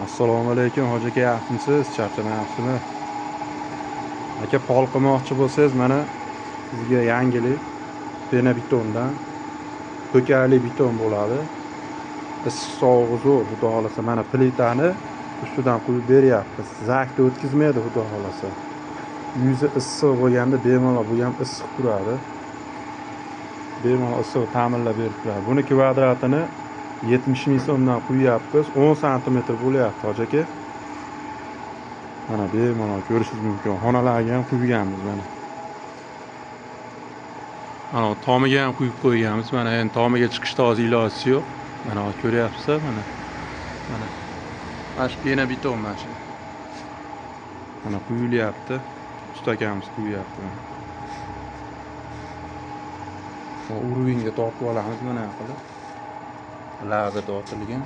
Assalomu alaykum hoji aka, yaxshimisiz? Charchamayapsizmi? Aka, pol qilmoqchi bo'lsangiz, mana sizga yangilik Benabetondan ko'kali beton bo'ladi. Issiq sovug'i zo'r, xudo xolasa. Mana plitani ustidan quyib beryapmiz. Zakni o'tkazmaydi, xudo xolasa. Yuzi issiq bo'lganda bemalol bu ham issiq turadi. Bemalol issiq ta'minlab berib turadi. Buni kvadratini 70 ming so'mdan quyapmiz. 10 sm bo'lyapti, hoji aka. Mana bemalol ko'rishingiz mumkin. Xonalarga ham quyganmiz mana. Mana tomiga ham quyib qo'yganmiz. Mana endi tomiga chiqishda hozir ilojisi yo'q. Mana ko'ryapsiz, mana. Mana shu Benabeton mana shu. Mana quyilyapti. Ustakamiz quyyapti mana. Uruvinga tortib olamiz mana qilib. Labi tortilgan.